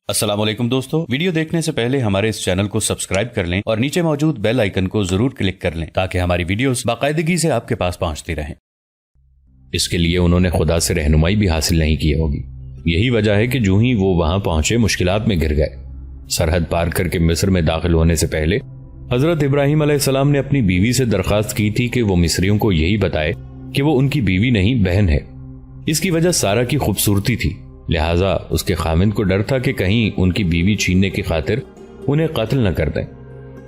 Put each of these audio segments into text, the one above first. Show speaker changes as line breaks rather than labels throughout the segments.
السلام علیکم دوستو، ویڈیو دیکھنے سے پہلے ہمارے اس چینل کو سبسکرائب کر لیں اور نیچے موجود بیل آئیکن کو ضرور کلک کر لیں تاکہ ہماری ویڈیوز باقاعدگی سے آپ کے پاس پہنچتی رہیں۔
اس کے لیے انہوں نے خدا سے رہنمائی بھی حاصل نہیں کی ہوگی۔ یہی وجہ ہے کہ جو ہی وہ وہاں پہنچے مشکلات میں گر گئے۔ سرحد پار کر کے مصر میں داخل ہونے سے پہلے حضرت ابراہیم علیہ السلام نے اپنی بیوی سے درخواست کی تھی کہ وہ مصریوں کو یہی بتائے کہ وہ ان کی بیوی نہیں بہن ہے۔ اس کی وجہ سارا کی خوبصورتی تھی، لہٰذا اس کے خامند کو ڈر تھا کہ کہیں ان کی بیوی چھیننے کی خاطر انہیں قتل نہ کر دیں۔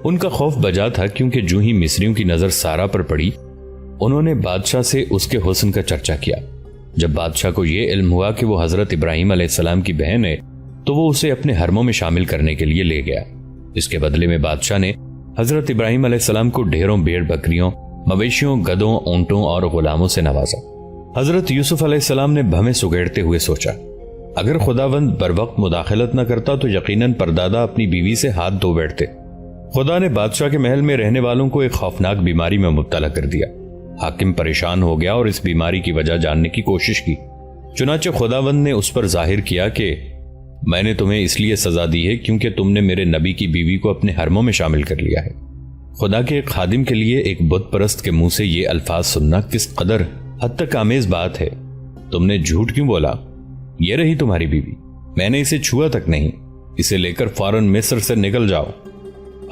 ان کا خوف بجا تھا کیونکہ جو ہی مصریوں کی نظر سارا پر پڑی انہوں نے بادشاہ سے اس کے حسن کا چرچا کیا۔ جب بادشاہ کو یہ علم ہوا کہ وہ حضرت ابراہیم علیہ السلام کی بہن ہے تو وہ اسے اپنے حرموں میں شامل کرنے کے لیے لے گیا۔ اس کے بدلے میں بادشاہ نے حضرت ابراہیم علیہ السلام کو ڈھیروں بھیڑ بکریوں، مویشیوں، گدھوں، اونٹوں اور غلاموں سے نوازا۔ حضرت یوسف علیہ السلام نے بھویں سگیڑتے ہوئے سوچا، اگر خداوند بر وقت مداخلت نہ کرتا تو یقیناً پردادا اپنی بیوی سے ہاتھ دھو بیٹھتے۔ خدا نے بادشاہ کے محل میں رہنے والوں کو ایک خوفناک بیماری میں مبتلا کر دیا۔ حاکم پریشان ہو گیا اور اس بیماری کی وجہ جاننے کی کوشش کی۔ چنانچہ خداوند نے اس پر ظاہر کیا کہ میں نے تمہیں اس لیے سزا دی ہے کیونکہ تم نے میرے نبی کی بیوی کو اپنے حرموں میں شامل کر لیا ہے۔ خدا کے ایک خادم کے لیے ایک بت پرست کے منہ سے یہ الفاظ سننا کس قدر حد تک آمیز بات ہے۔ تم نے جھوٹ کیوں بولا؟ یہ رہی تمہاری بیوی، میں نے اسے چھوا تک نہیں، اسے لے کر فوراً مصر سے نکل جاؤ۔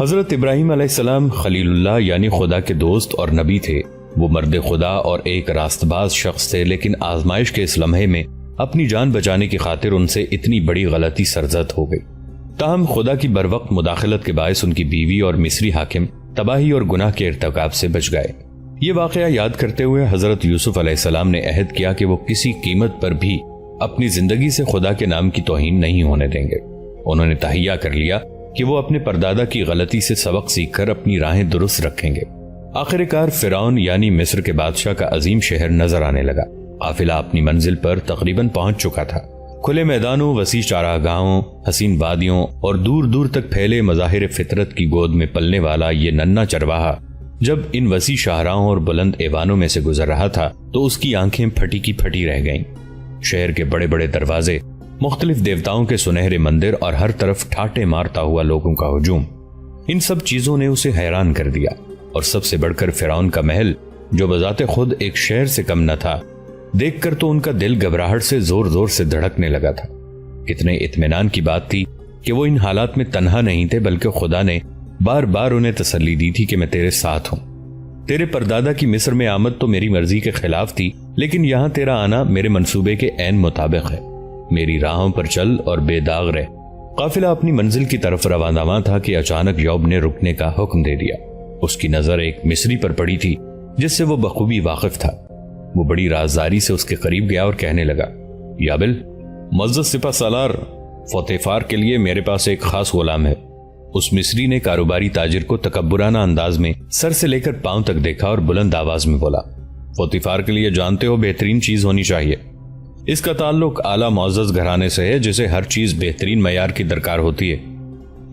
حضرت ابراہیم علیہ السلام خلیل اللہ یعنی خدا کے دوست اور نبی تھے۔ وہ مرد خدا اور ایک راست باز شخص تھے، لیکن آزمائش کے اس لمحے میں اپنی جان بچانے کی خاطر ان سے اتنی بڑی غلطی سرزد ہو گئی۔ تاہم خدا کی بروقت مداخلت کے باعث ان کی بیوی اور مصری حاکم تباہی اور گناہ کے ارتکاب سے بچ گئے۔ یہ واقعہ یاد کرتے ہوئے حضرت یوسف علیہ السلام نے عہد کیا کہ وہ کسی قیمت پر بھی اپنی زندگی سے خدا کے نام کی توہین نہیں ہونے دیں گے۔ انہوں نے تہیہ کر لیا کہ وہ اپنے پردادا کی غلطی سے سبق سیکھ کر اپنی راہیں درست رکھیں گے۔ آخر کار فرعون یعنی مصر کے بادشاہ کا عظیم شہر نظر آنے لگا۔ قافلہ اپنی منزل پر تقریباً پہنچ چکا تھا۔ کھلے میدانوں، وسیع چراگاہوں، حسین وادیوں اور دور دور تک پھیلے مظاہر فطرت کی گود میں پلنے والا یہ ننھا چرواہا جب ان وسیع شاہراہوں اور بلند ایوانوں میں سے گزر رہا تھا تو اس کی آنکھیں پھٹی کی پھٹی رہ گئیں۔ شہر کے بڑے بڑے دروازے، مختلف دیوتاؤں کے سنہرے مندر اور ہر طرف ٹھاٹے مارتا ہوا لوگوں کا ہجوم، ان سب چیزوں نے اسے حیران کر دیا۔ اور سب سے بڑھ کر فرعون کا محل جو بذات خود ایک شہر سے کم نہ تھا، دیکھ کر تو ان کا دل گھبراہٹ سے زور زور سے دھڑکنے لگا تھا۔ کتنے اطمینان کی بات تھی کہ وہ ان حالات میں تنہا نہیں تھے، بلکہ خدا نے بار بار انہیں تسلی دی تھی کہ میں تیرے ساتھ ہوں۔ تیرے پردادا کی مصر میں آمد تو میری مرضی کے خلاف تھی، لیکن یہاں تیرا آنا میرے منصوبے کے عین مطابق ہے۔ میری راہوں پر چل اور بے داغ رہ۔ قافلہ اپنی منزل کی طرف رواں تھا کہ اچانک یعقوب نے رکنے کا حکم دے دیا۔ اس کی نظر ایک مصری پر پڑی تھی جس سے وہ بخوبی واقف تھا۔ وہ بڑی رازداری سے اس کے قریب گیا اور کہنے لگا، یابل، معزز سپہ سالار، فوطیفار کے لیے میرے پاس ایک خاص غلام ہے۔ اس مصری نے کاروباری تاجر کو تکبرانہ انداز میں سر سے لے کر پاؤں تک دیکھا اور بلند آواز میں بولا، فوطیفار کے لیے جانتے ہو بہترین چیز ہونی چاہیے۔ اس کا تعلق اعلیٰ معزز گھرانے سے ہے جسے ہر چیز بہترین معیار کی درکار ہوتی ہے۔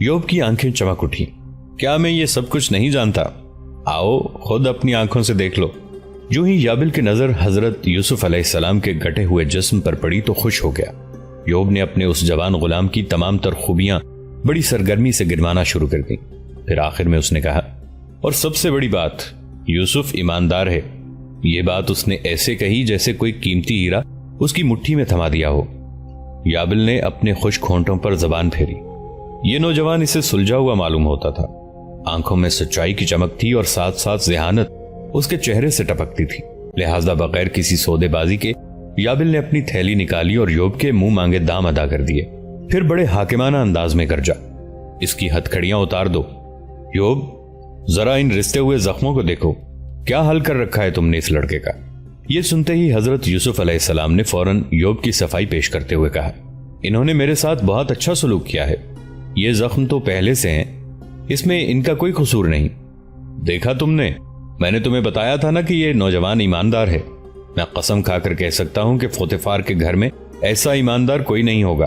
یعقوب کی آنکھیں چمک اٹھی، کیا میں یہ سب کچھ نہیں جانتا؟ آؤ خود اپنی آنکھوں سے دیکھ لو۔ جو ہی یابل کی نظر حضرت یوسف علیہ السلام کے گٹے ہوئے جسم پر پڑی تو خوش ہو گیا۔ یعقوب نے اپنے اس جوان غلام کی تمام تر خوبیاں بڑی سرگرمی سے گنوانا شروع کر دی۔ پھر آخر میں اس نے کہا، اور سب سے بڑی بات، یوسف ایماندار ہے۔ یہ بات اس نے ایسے کہی جیسے کوئی قیمتی ہیرا اس کی مٹھی میں تھما دیا ہو۔ یابل نے اپنے خشک ہونٹوں پر زبان پھیری۔ یہ نوجوان اسے سلجھا ہوا معلوم ہوتا تھا۔ آنکھوں میں سچائی کی چمک تھی اور ساتھ ساتھ ذہانت اس کے چہرے سے ٹپکتی تھی۔ لہذا بغیر کسی سودے بازی کے یابل نے اپنی تھیلی نکالی اور یعقوب کے منہ مانگے دام ادا کر دیے۔ پھر بڑے حاکمانہ انداز میں گرجا، اس کی ہتھکڑیاں اتار دو۔ یعقوب، ذرا ان رستے ہوئے زخموں کو دیکھو، کیا حل کر رکھا ہے تم نے اس لڑکے کا؟ یہ سنتے ہی حضرت یوسف علیہ السلام نے فوراً یعقوب کی صفائی پیش کرتے ہوئے کہا، انہوں نے میرے ساتھ بہت اچھا سلوک کیا ہے۔ یہ زخم تو پہلے سے ہیں، اس میں ان کا کوئی قصور نہیں۔ دیکھا تم نے، میں نے تمہیں بتایا تھا نا کہ یہ نوجوان ایماندار ہے۔ میں قسم کھا کر کہہ سکتا ہوں کہ فوطیفار کے گھر میں ایسا ایماندار کوئی نہیں ہوگا۔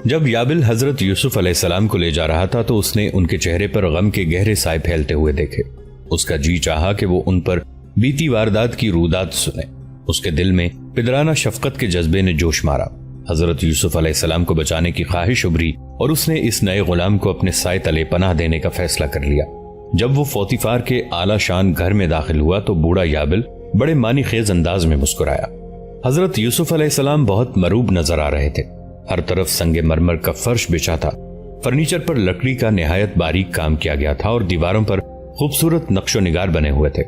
جب یابل حضرت یوسف علیہ السلام کو لے جا رہا تھا تو اس نے ان کے چہرے پر غم کے گہرے سائے پھیلتے ہوئے دیکھے۔ اس کا جی چاہا کہ وہ ان پر بیتی واردات کی رودات سنے۔ اس کے دل میں پدرانہ شفقت کے جذبے نے جوش مارا۔ حضرت یوسف علیہ السلام کو بچانے کی خواہش ابھری اور اس نے اس نئے غلام کو اپنے سائے تلے پناہ دینے کا فیصلہ کر لیا۔ جب وہ فوتیفار کے اعلی شان گھر میں داخل ہوا تو بوڑھا یابل بڑے معنی خیز انداز میں مسکرایا۔ حضرت یوسف علیہ السلام بہت مروب نظر آ رہے تھے۔ ہر طرف سنگ مرمر کا فرش بچھا تھا، فرنیچر پر لکڑی کا نہایت باریک کام کیا گیا تھا اور دیواروں پر خوبصورت نقش و نگار بنے ہوئے تھے۔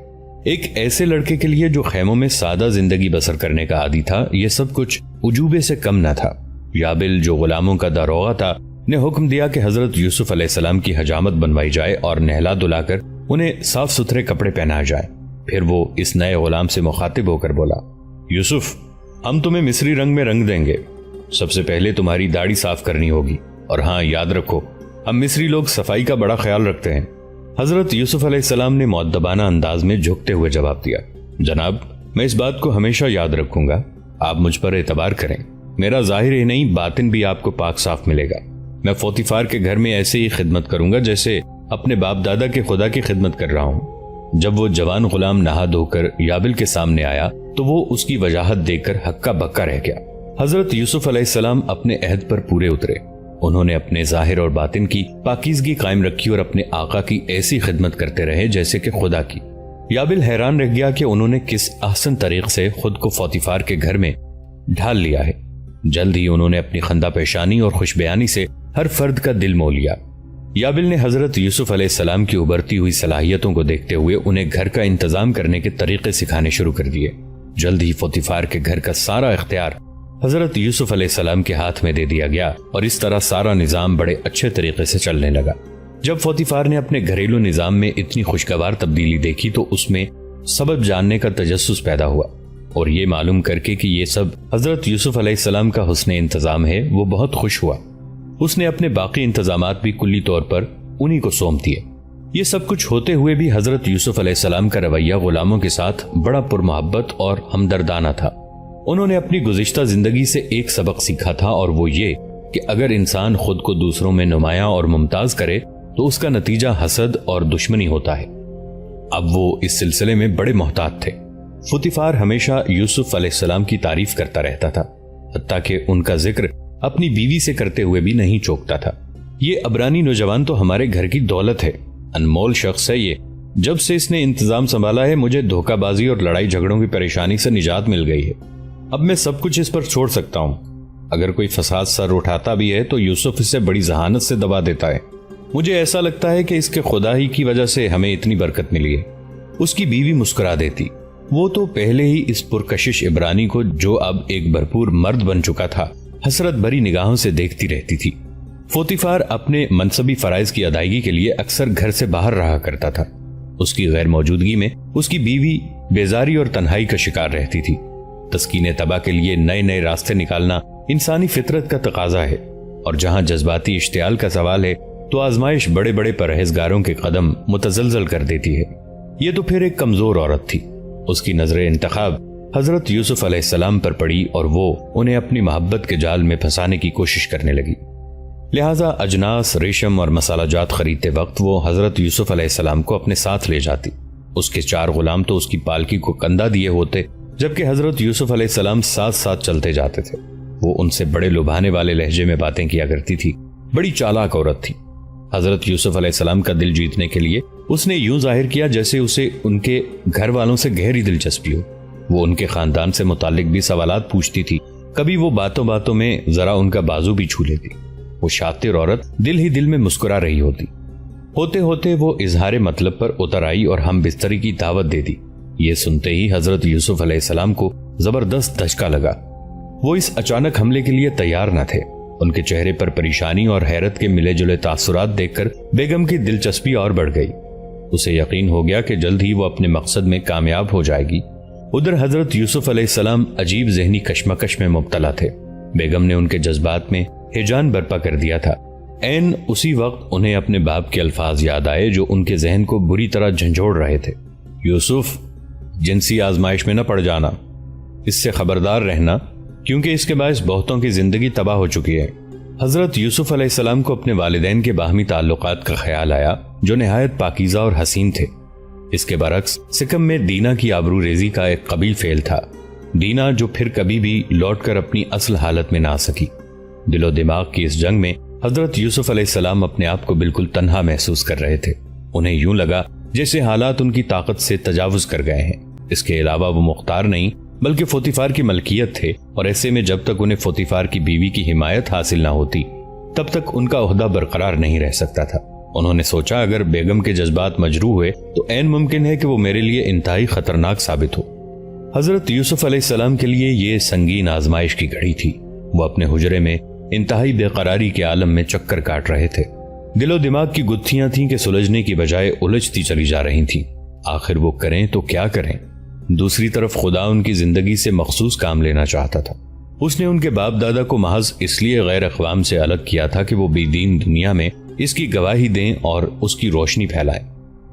ایک ایسے لڑکے کے لیے جو خیموں میں سادہ زندگی بسر کرنے کا عادی تھا، یہ سب کچھ عجوبے سے کم نہ تھا۔ یابل جو غلاموں کا داروغہ تھا نے حکم دیا کہ حضرت یوسف علیہ السلام کی حجامت بنوائی جائے اور نہلا دھلا کر انہیں صاف ستھرے کپڑے پہنائے جائے۔ پھر وہ اس نئے غلام سے مخاطب ہو کر بولا، یوسف، ہم تمہیں مصری رنگ میں رنگ دیں گے۔ سب سے پہلے تمہاری داڑھی صاف کرنی ہوگی، اور ہاں یاد رکھو، ہم مصری لوگ صفائی کا بڑا خیال رکھتے ہیں۔ حضرت یوسف علیہ السلام نے مؤدبانہ انداز میں جھکتے ہوئے جواب دیا، جناب، میں اس بات کو ہمیشہ یاد رکھوں گا۔ آپ مجھ پر اعتبار کریں، میرا ظاہر ہی نہیں باطن بھی آپ کو پاک صاف ملے گا۔ میں فوتیفار کے گھر میں ایسے ہی خدمت کروں گا جیسے اپنے باپ دادا کے خدا کی خدمت کر رہا ہوں۔ جب وہ جوان غلام نہا دھو کر یابل کے سامنے آیا تو وہ اس کی وجاہت دیکھ کر ہکا بکا رہ گیا۔ حضرت یوسف علیہ السلام اپنے عہد پر پورے اترے۔ انہوں نے اپنے ظاہر اور باطن کی پاکیزگی قائم رکھی اور اپنے آقا کی ایسی خدمت کرتے رہے جیسے کہ خدا کی۔ یابل حیران رہ گیا کہ انہوں نے کس احسن طریق سے خود کو فوتیفار کے گھر میں ڈھال لیا ہے۔ جلد ہی انہوں نے اپنی خندہ پیشانی اور خوش بیانی سے ہر فرد کا دل مول لیا۔ یابل نے حضرت یوسف علیہ السلام کی ابھرتی ہوئی صلاحیتوں کو دیکھتے ہوئے انہیں گھر کا انتظام کرنے کے طریقے سکھانے شروع کر دیے۔ جلد ہی فوتیفار کے گھر کا سارا اختیار حضرت یوسف علیہ السلام کے ہاتھ میں دے دیا گیا اور اس طرح سارا نظام بڑے اچھے طریقے سے چلنے لگا۔ جب فوتیفار نے اپنے گھریلو نظام میں اتنی خوشگوار تبدیلی دیکھی تو اس میں سبب جاننے کا تجسس پیدا ہوا، اور یہ معلوم کر کے کہ یہ سب حضرت یوسف علیہ السلام کا حسن انتظام ہے، وہ بہت خوش ہوا۔ اس نے اپنے باقی انتظامات بھی کلی طور پر انہی کو سونپ دیے۔ یہ سب کچھ ہوتے ہوئے بھی حضرت یوسف علیہ السلام کا رویہ غلاموں کے ساتھ بڑا پرمحبت اور ہمدردانہ تھا۔ انہوں نے اپنی گزشتہ زندگی سے ایک سبق سیکھا تھا، اور وہ یہ کہ اگر انسان خود کو دوسروں میں نمایاں اور ممتاز کرے تو اس کا نتیجہ حسد اور دشمنی ہوتا ہے۔ اب وہ اس سلسلے میں بڑے محتاط تھے۔ فوتیفار ہمیشہ یوسف علیہ السلام کی تعریف کرتا رہتا تھا، حتیٰ کہ ان کا ذکر اپنی بیوی سے کرتے ہوئے بھی نہیں چوکتا تھا۔ یہ عبرانی نوجوان تو ہمارے گھر کی دولت ہے، انمول شخص ہے یہ۔ جب سے اس نے انتظام سنبھالا ہے مجھے دھوکہ بازی اور لڑائی جھگڑوں کی پریشانی سے نجات مل گئی ہے۔ اب میں سب کچھ اس پر چھوڑ سکتا ہوں۔ اگر کوئی فساد سر اٹھاتا بھی ہے تو یوسف اسے بڑی ذہانت سے دبا دیتا ہے۔ مجھے ایسا لگتا ہے کہ اس کے خدا ہی کی وجہ سے ہمیں اتنی برکت ملی ہے۔ اس کی بیوی مسکرا دیتی۔ وہ تو پہلے ہی اس پرکشش عبرانی کو، جو اب ایک بھرپور مرد بن چکا تھا، حسرت بھری نگاہوں سے دیکھتی رہتی تھی۔ فوتیفار اپنے منصبی فرائض کی ادائیگی کے لیے اکثر گھر سے باہر رہا کرتا تھا۔ اس کی غیر موجودگی میں اس کی بیوی بیزاری اور تنہائی کا شکار رہتی تھی۔ تسکین طبع کے لیے نئے نئے راستے نکالنا انسانی فطرت کا تقاضا ہے، اور جہاں جذباتی اشتعال کا سوال ہے تو آزمائش بڑے بڑے پرہیزگاروں کے قدم متزلزل کر دیتی ہے۔ یہ تو پھر ایک کمزور عورت تھی۔ اس کی نظر انتخاب حضرت یوسف علیہ السلام پر پڑی اور وہ انہیں اپنی محبت کے جال میں پھنسانے کی کوشش کرنے لگی۔ لہٰذا اجناس، ریشم اور مسالہ جات خریدتے وقت وہ حضرت یوسف علیہ السلام کو اپنے ساتھ لے جاتی۔ اس کے 4 غلام تو اس کی پالکی کو کندھا دیے ہوتے، جبکہ حضرت یوسف علیہ السلام ساتھ ساتھ چلتے جاتے تھے۔ وہ ان سے بڑے لبھانے والے لہجے میں باتیں کیا کرتی تھی۔ بڑی چالاک عورت تھی۔ حضرت یوسف علیہ السلام کا دل جیتنے کے لیے اس نے یوں ظاہر کیا جیسے اسے ان کے گھر والوں سے گہری دلچسپی ہو۔ وہ ان کے خاندان سے متعلق بھی سوالات پوچھتی تھی۔ کبھی وہ باتوں باتوں میں ذرا ان کا بازو بھی چھو لیتی۔ وہ شاطر عورت دل ہی دل میں مسکرا رہی ہوتی۔ ہوتے ہوتے وہ اظہار مطلب پر اتر آئی اور ہم بستری کی دعوت دے دی۔ یہ سنتے ہی حضرت یوسف علیہ السلام کو زبردست دھچکا لگا۔ وہ اس اچانک حملے کے لیے تیار نہ تھے۔ ان کے چہرے پر پریشانی اور حیرت کے ملے جلے تاثرات دیکھ کر بیگم کی دلچسپی اور بڑھ گئی۔ اسے یقین ہو گیا کہ جلد ہی وہ اپنے مقصد میں کامیاب ہو جائے گی۔ ادھر حضرت یوسف علیہ السلام عجیب ذہنی کشمکش میں مبتلا تھے۔ بیگم نے ان کے جذبات میں ہیجان برپا کر دیا تھا۔ عین اسی وقت انہیں اپنے باپ کے الفاظ یاد آئے جو ان کے ذہن کو بری طرح جھنجھوڑ رہے تھے۔ یوسف، جنسی آزمائش میں نہ پڑ جانا، اس سے خبردار رہنا، کیونکہ اس کے باعث بہتوں کی زندگی تباہ ہو چکی ہے۔ حضرت یوسف علیہ السلام کو اپنے والدین کے باہمی تعلقات کا خیال آیا جو نہایت پاکیزہ اور حسین تھے۔ اس کے برعکس سکم میں دینا کی آبرو ریزی کا ایک قبیل فعل تھا۔ دینا جو پھر کبھی بھی لوٹ کر اپنی اصل حالت میں نہ آ سکی۔ دل و دماغ کی اس جنگ میں حضرت یوسف علیہ السلام اپنے آپ کو بالکل تنہا محسوس کر رہے تھے. انہیں یوں لگا جیسے حالات ان کی طاقت سے تجاوز کر گئے ہیں. اس کے علاوہ وہ مختار نہیں بلکہ فوتیفار کی ملکیت تھے، اور ایسے میں جب تک انہیں فوتیفار کی بیوی کی حمایت حاصل نہ ہوتی تب تک ان کا عہدہ برقرار نہیں رہ سکتا تھا. انہوں نے سوچا اگر بیگم کے جذبات مجروح ہوئے تو عین ممکن ہے کہ وہ میرے لیے انتہائی خطرناک ثابت ہو. حضرت یوسف علیہ السلام کے لیے یہ سنگین آزمائش کی گھڑی تھی. وہ اپنے حجرے میں انتہائی بے قراری کے عالم میں چکر کاٹ رہے تھے. دل و دماغ کی گتھیاں تھیں کہ سلجھنے کی بجائے الجھتی چلی جا رہی تھیں. آخر وہ کریں تو کیا کریں؟ دوسری طرف خدا ان کی زندگی سے مخصوص کام لینا چاہتا تھا. اس نے ان کے باپ دادا کو محض اس لیے غیر اقوام سے الگ کیا تھا کہ وہ بے دین دنیا میں اس کی گواہی دیں اور اس کی روشنی پھیلائیں.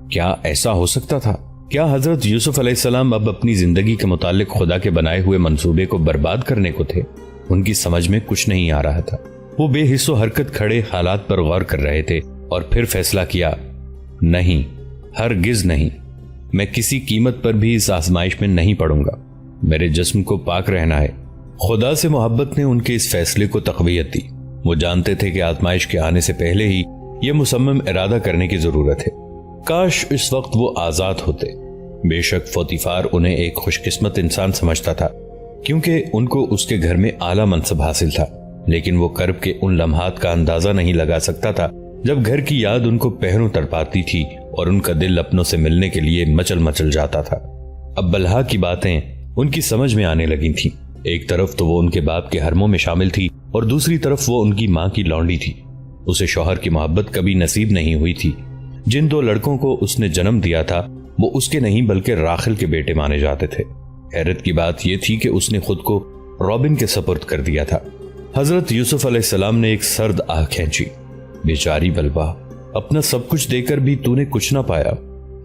کیا ایسا ہو سکتا تھا؟ کیا حضرت یوسف علیہ السلام اب اپنی زندگی کے متعلق خدا کے بنائے ہوئے منصوبے کو برباد کرنے کو تھے؟ ان کی سمجھ میں کچھ نہیں آ رہا تھا. وہ بے حس و حرکت کھڑے حالات پر غور کر رہے تھے اور پھر فیصلہ کیا، نہیں، ہرگز نہیں، میں کسی قیمت پر بھی اس آزمائش میں نہیں پڑوں گا. میرے جسم کو پاک رہنا ہے. خدا سے محبت نے ان کے اس فیصلے کو تقویت دی. وہ جانتے تھے کہ آزمائش کے آنے سے پہلے ہی یہ مصمم ارادہ کرنے کی ضرورت ہے. کاش اس وقت وہ آزاد ہوتے. بے شک فوتیفار انہیں ایک خوش قسمت انسان سمجھتا تھا کیونکہ ان کو اس کے گھر میں اعلیٰ منصب حاصل تھا، لیکن وہ کرب کے ان لمحات کا اندازہ نہیں لگا سکتا تھا جب گھر کی یاد ان کو پہروں تڑپاتی تھی اور ان کا دل اپنوں سے ملنے کے لیے مچل مچل جاتا تھا. اب بلہا کی باتیں ان کی سمجھ میں آنے لگی تھیں. ایک طرف تو وہ ان کے باپ کے حرموں میں شامل تھی اور دوسری طرف وہ ان کی ماں کی لونڈی تھی. اسے شوہر کی محبت کبھی نصیب نہیں ہوئی تھی. جن دو لڑکوں کو اس نے جنم دیا تھا وہ اس کے نہیں بلکہ راخل کے بیٹے مانے جاتے تھے. حیرت کی بات یہ تھی کہ اس نے خود کو رابن کے سپرد کر دیا تھا. حضرت یوسف علیہ السلام نے ایک سرد آہ کھینچی. بیچاری بلبا، اپنا سب کچھ دے کر بھی تو نے کچھ نہ پایا.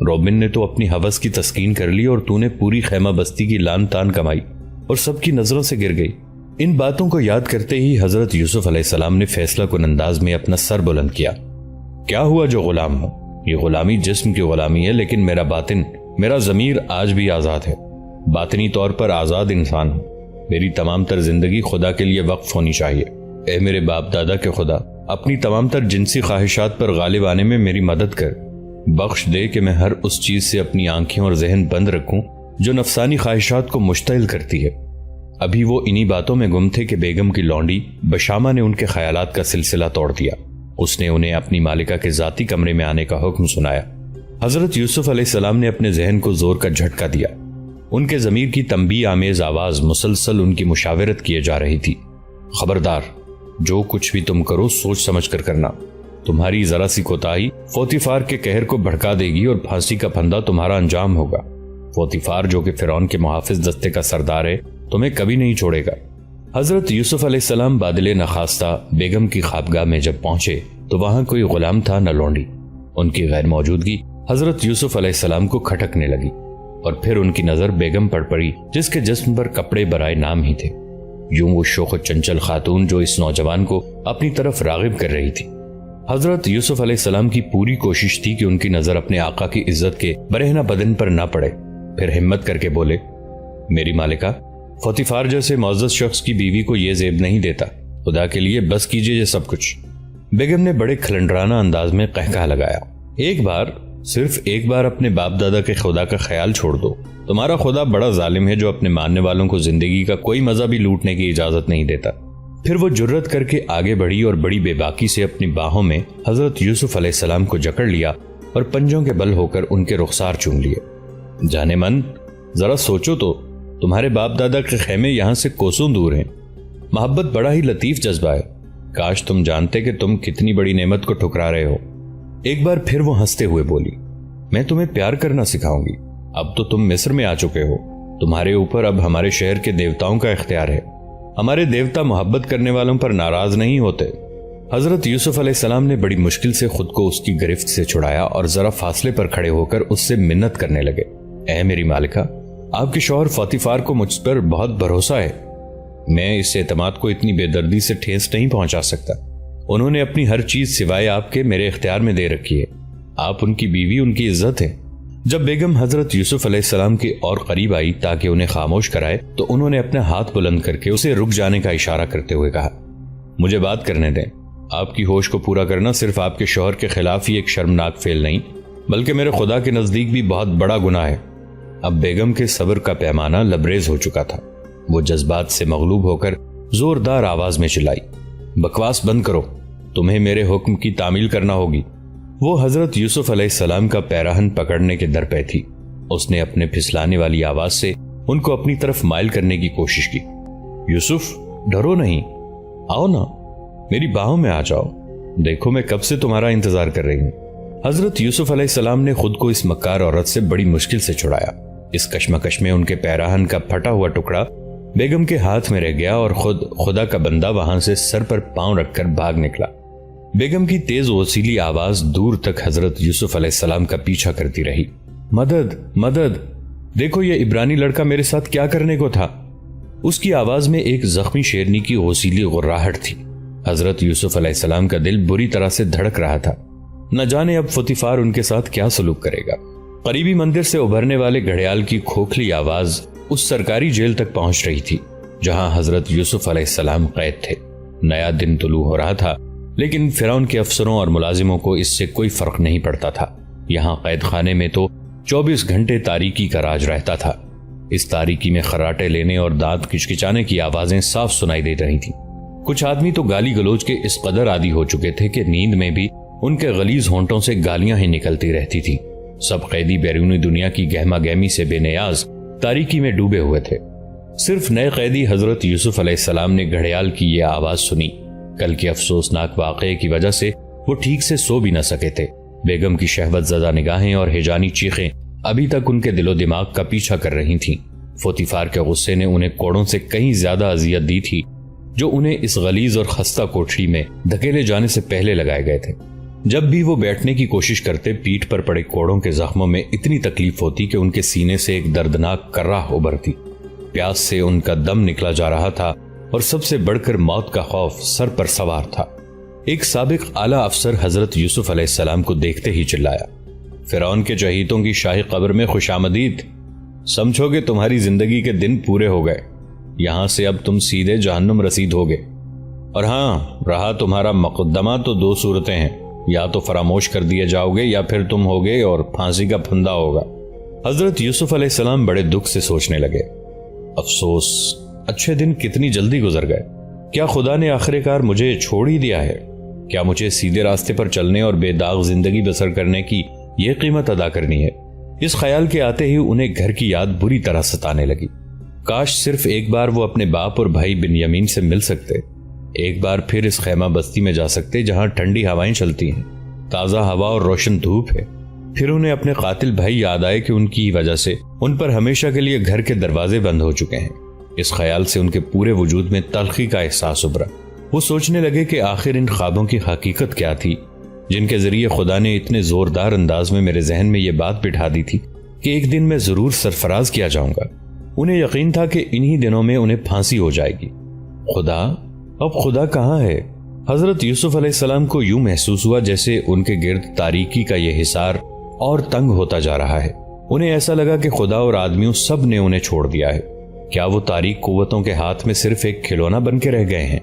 رابن نے تو اپنی ہوس کی تسکین کر لی اور تو نے پوری خیمہ بستی کی لان تان کمائی اور سب کی نظروں سے گر گئی. ان باتوں کو یاد کرتے ہی حضرت یوسف علیہ السلام نے فیصلہ کن انداز میں اپنا سر بلند کیا. کیا ہوا جو غلام ہوں؟ یہ غلامی جسم کی غلامی ہے، لیکن میرا باطن، میرا ضمیر آج بھی آزاد ہے. باطنی طور پر آزاد انسان ہوں. میری تمام تر زندگی خدا کے لیے وقف ہونی چاہیے. اے میرے باپ دادا کے خدا، اپنی تمام تر جنسی خواہشات پر غالب آنے میں میری مدد کر. بخش دے کہ میں ہر اس چیز سے اپنی آنکھیں اور ذہن بند رکھوں جو نفسانی خواہشات کو مشتعل کرتی ہے. ابھی وہ انہی باتوں میں گم تھے کہ بیگم کی لونڈی بشامہ نے ان کے خیالات کا سلسلہ توڑ دیا. اس نے انہیں اپنی مالکہ کے ذاتی کمرے میں آنے کا حکم سنایا. حضرت یوسف علیہ السلام نے اپنے ذہن کو زور کا جھٹکا دیا. ان کے ضمیر کی تنبیہ آمیز آواز مسلسل ان کی مشاورت کیے جا رہی تھی. خبردار، جو کچھ بھی تم کرو سوچ سمجھ کر کرنا. تمہاری ذرا سی کوتاہی فوتیفار کے قہر کو بھڑکا دے گی اور پھانسی کا پھندا تمہارا انجام ہوگا. فوتیفار جو کہ فرعون کے محافظ دستے کا سردار ہے تمہیں کبھی نہیں چھوڑے گا. حضرت یوسف علیہ السلام بادل نخواستہ بیگم کی خوابگاہ میں جب پہنچے تو وہاں کوئی غلام تھا نہ لونڈی. ان کی غیر موجودگی حضرت یوسف علیہ السلام کو کھٹکنے لگی اور پھر ان کی نظر بیگم پر پڑی جس کے جسم پر کپڑے برائے نام ہی تھے. یوں وہ شوخ و چنچل خاتون جو اس نوجوان کو اپنی طرف راغب کر رہی تھی. حضرت یوسف علیہ السلام کی پوری کوشش تھی کہ ان کی نظر اپنے آقا کی عزت کے برہنہ بدن پر نہ پڑے. پھر ہمت کر کے بولے، میری مالکہ، فوتیفار جیسے معزز شخص کی بیوی کو یہ زیب نہیں دیتا. خدا کے لیے بس کیجئے یہ سب کچھ. بیگم نے بڑے کھلنڈرانہ انداز میں قہقہ لگایا. ایک بار، صرف ایک بار اپنے باپ دادا کے خدا کا خیال چھوڑ دو. تمہارا خدا بڑا ظالم ہے جو اپنے ماننے والوں کو زندگی کا کوئی مزہ بھی لوٹنے کی اجازت نہیں دیتا. پھر وہ جرت کر کے آگے بڑھی اور بڑی بے باکی سے اپنی باہوں میں حضرت یوسف علیہ السلام کو جکڑ لیا اور پنجوں کے بل ہو کر ان کے رخسار چوم لیے. جانے من، ذرا سوچو تو، تمہارے باپ دادا کے خیمے یہاں سے کوسوں دور ہیں. محبت بڑا ہی لطیف جذبہ ہے. کاش تم جانتے کہ تم کتنی بڑی نعمت کو ٹھکرا رہے ہو. ایک بار پھر وہ ہنستے ہوئے بولی، میں تمہیں پیار کرنا سکھاؤں گی. اب تو تم مصر میں آ چکے ہو. تمہارے اوپر اب ہمارے شہر کے دیوتاؤں کا اختیار ہے. ہمارے دیوتا محبت کرنے والوں پر ناراض نہیں ہوتے. حضرت یوسف علیہ السلام نے بڑی مشکل سے خود کو اس کی گرفت سے چھڑایا اور ذرا فاصلے پر کھڑے ہو کر اس سے منت کرنے لگے. اے میری مالکہ، آپ کے شوہر فوتیفار کو مجھ پر بہت بھروسہ ہے. میں اس اعتماد کو اتنی بے دردی سے ٹھیس نہیں پہنچا سکتا. انہوں نے اپنی ہر چیز سوائے آپ کے میرے اختیار میں دے رکھی ہے. آپ ان کی بیوی، ان کی عزت ہے. جب بیگم حضرت یوسف علیہ السلام کے اور قریب آئی تاکہ انہیں خاموش کرائے تو انہوں نے اپنے ہاتھ بلند کر کے اسے رک جانے کا اشارہ کرتے ہوئے کہا، مجھے بات کرنے دیں. آپ کی ہوش کو پورا کرنا صرف آپ کے شوہر کے خلاف ہی ایک شرمناک فعل نہیں بلکہ میرے خدا کے نزدیک بھی بہت بڑا گناہ ہے۔ اب بیگم کے صبر کا پیمانہ لبریز ہو چکا تھا۔ وہ جذبات سے مغلوب ہو کر زوردار آواز میں چلائی، بکواس بند کرو، تمہیں میرے حکم کی تعمیل کرنا ہوگی۔ وہ حضرت یوسف علیہ السلام کا پیراہن پکڑنے کے در پہ تھی۔ اس نے اپنے پھسلانے والی آواز سے ان کو اپنی طرف مائل کرنے کی کوشش کی۔ یوسف، ڈرو نہیں، آؤ نا، میری باہوں میں آ جاؤ، دیکھو میں کب سے تمہارا انتظار کر رہی ہوں۔ حضرت یوسف علیہ السلام نے خود کو اس مکار عورت سے بڑی مشکل سے چھڑایا۔ اس کشمکش میں ان کے پیراہن کا پھٹا ہوا ٹکڑا بیگم کے ہاتھ میں رہ گیا اور خود خدا کا بندہ وہاں سے سر پر پاؤں رکھ کر بھاگ نکلا۔ بیگم کی تیز وسیلی آواز دور تک حضرت یوسف علیہ السلام کا پیچھا کرتی رہی۔ مدد، مدد، دیکھو یہ عبرانی لڑکا میرے ساتھ کیا کرنے کو تھا۔ اس کی آواز میں ایک زخمی شیرنی کی وسیلی غراہٹ تھی۔ حضرت یوسف علیہ السلام کا دل بری طرح سے دھڑک رہا تھا۔ نہ جانے اب فوتیفار ان کے ساتھ کیا سلوک کرے گا۔ قریبی مندر سے ابھرنے والے گھڑیال کی کھوکھلی آواز اس سرکاری جیل تک پہنچ رہی تھی جہاں حضرت یوسف علیہ السلام قید تھے۔ نیا دن طلوع ہو رہا تھا لیکن فرعون کے افسروں اور ملازموں کو اس سے کوئی فرق نہیں پڑتا تھا۔ یہاں قید خانے میں تو 24 گھنٹے تاریکی کا راج رہتا تھا۔ اس تاریکی میں خراٹے لینے اور دانت کچکچانے کی آوازیں صاف سنائی دے رہی تھیں۔ کچھ آدمی تو گالی گلوچ کے اس قدر عادی ہو چکے تھے کہ نیند میں بھی ان کے غلیظ ہونٹوں سے گالیاں ہی نکلتی رہتی تھی۔ سب قیدی بیرونی دنیا کی گہما گہمی سے بے نیاز تاریکی میں ڈوبے ہوئے تھے۔ صرف نئے قیدی حضرت یوسف علیہ السلام نے گھڑیال کی یہ آواز سنی۔ کل کے افسوسناک واقعے کی وجہ سے وہ ٹھیک سے سو بھی نہ سکے تھے۔ بیگم کی شہوت زدہ نگاہیں اور ہیجانی چیخیں ابھی تک ان کے دل و دماغ کا پیچھا کر رہی تھیں۔ فوتیفار کے غصے نے انہیں کوڑوں سے کہیں زیادہ اذیت دی تھی جو انہیں اس غلیظ اور خستہ کوٹری میں دھکیلے جانے سے پہلے لگائے گئے تھے۔ جب بھی وہ بیٹھنے کی کوشش کرتے پیٹھ پر پڑے کوڑوں کے زخموں میں اتنی تکلیف ہوتی کہ ان کے سینے سے ایک دردناک کرراہ ابھرتی۔ پیاس سے ان کا دم نکلا جا رہا تھا اور سب سے بڑھ کر موت کا خوف سر پر سوار تھا۔ ایک سابق اعلیٰ افسر حضرت یوسف علیہ السلام کو دیکھتے ہی چلایا، فرعون کے چہیتوں کی شاہی قبر میں خوش آمدید۔ سمجھو کہ تمہاری زندگی کے دن پورے ہو گئے، یہاں سے اب تم سیدھے جہنم رسید ہوگے۔ اور ہاں، رہا تمہارا مقدمہ تو 2 صورتیں ہیں، یا تو فراموش کر دیے جاؤ گے یا پھر تم ہوگے اور پھانسی کا پھندا ہوگا۔ حضرت یوسف علیہ السلام بڑے دکھ سے سوچنے لگے، افسوس، اچھے دن کتنی جلدی گزر گئے۔ کیا خدا نے آخر کار مجھے چھوڑ ہی دیا ہے؟ کیا مجھے سیدھے راستے پر چلنے اور بے داغ زندگی بسر کرنے کی یہ قیمت ادا کرنی ہے؟ اس خیال کے آتے ہی انہیں گھر کی یاد بری طرح ستانے لگی۔ کاش صرف ایک بار وہ اپنے باپ اور بھائی بنیامین سے مل سکتے، ایک بار پھر اس خیمہ بستی میں جا سکتے جہاں ٹھنڈی ہوائیں چلتی ہیں، تازہ ہوا اور روشن دھوپ ہے۔ پھر انہیں اپنے قاتل بھائی یاد آئے کہ ان کی وجہ سے ان پر ہمیشہ کے لیے گھر کے دروازے بند ہو چکے ہیں۔ اس خیال سے ان کے پورے وجود میں تلخی کا احساس ابھرا۔ وہ سوچنے لگے کہ آخر ان خوابوں کی حقیقت کیا تھی جن کے ذریعے خدا نے اتنے زوردار انداز میں میرے ذہن میں یہ بات بٹھا دی تھی کہ ایک دن میں ضرور سرفراز کیا جاؤں گا۔ انہیں یقین تھا کہ انہی دنوں میں انہیں پھانسی ہو جائے گی۔ خدا، اب خدا کہاں ہے؟ حضرت یوسف علیہ السلام کو یوں محسوس ہوا جیسے ان کے گرد تاریکی کا یہ حصار اور تنگ ہوتا جا رہا ہے۔ انہیں ایسا لگا کہ خدا اور آدمیوں سب نے انہیں چھوڑ دیا ہے۔ کیا وہ تاریک قوتوں کے ہاتھ میں صرف ایک کھلونا بن کے رہ گئے ہیں؟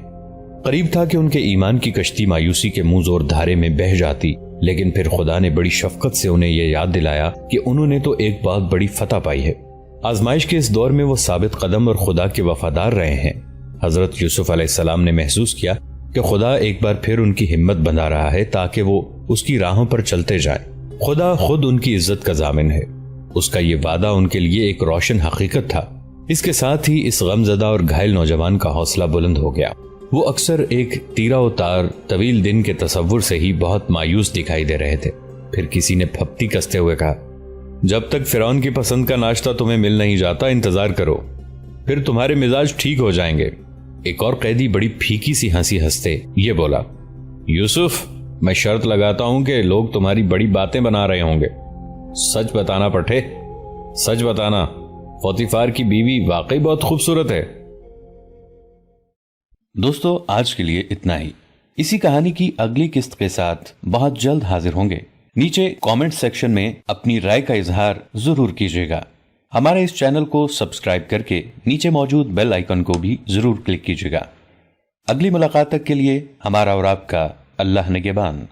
قریب تھا کہ ان کے ایمان کی کشتی مایوسی کے منہ زور دھارے میں بہہ جاتی، لیکن پھر خدا نے بڑی شفقت سے انہیں یہ یاد دلایا کہ انہوں نے تو ایک بہت بڑی فتح پائی ہے۔ آزمائش کے اس دور میں وہ ثابت قدم اور خدا کے وفادار رہے ہیں۔ حضرت یوسف علیہ السلام نے محسوس کیا کہ خدا ایک بار پھر ان کی ہمت بندھا رہا ہے تاکہ وہ اس کی راہوں پر چلتے جائیں۔ خدا خود ان کی عزت کا ضامن ہے۔ اس کا یہ وعدہ ان کے لیے ایک روشن حقیقت تھا۔ اس کے ساتھ ہی اس غمزدہ اور گھائل نوجوان کا حوصلہ بلند ہو گیا۔ وہ اکثر ایک تیرا و تار طویل دن کے تصور سے ہی بہت مایوس دکھائی دے رہے تھے۔ پھر کسی نے پھپتی کستے ہوئے کہا، جب تک فرعون کی پسند کا ناشتہ تمہیں مل نہیں جاتا انتظار کرو، پھر تمہارے مزاج ٹھیک ہو جائیں گے۔ ایک اور قیدی بڑی پھیکی سی ہنسی ہنستے یہ بولا، یوسف، میں شرط لگاتا ہوں کہ لوگ تمہاری بڑی باتیں بنا رہے ہوں گے۔ سچ بتانا پٹھے، سچ بتانا، فوتیفار کی بیوی واقعی بہت خوبصورت ہے۔
دوستو، آج کے لیے اتنا ہی۔ اسی کہانی کی اگلی قسط کے ساتھ بہت جلد حاضر ہوں گے۔ نیچے کامنٹ سیکشن میں اپنی رائے کا اظہار ضرور کیجیے گا۔ ہمارے اس چینل کو سبسکرائب کر کے نیچے موجود بیل آئیکن کو بھی ضرور کلک کیجیے گا اگلی ملاقات تک کے لیے ہمارا اور آپ کا اللہ نگہبان۔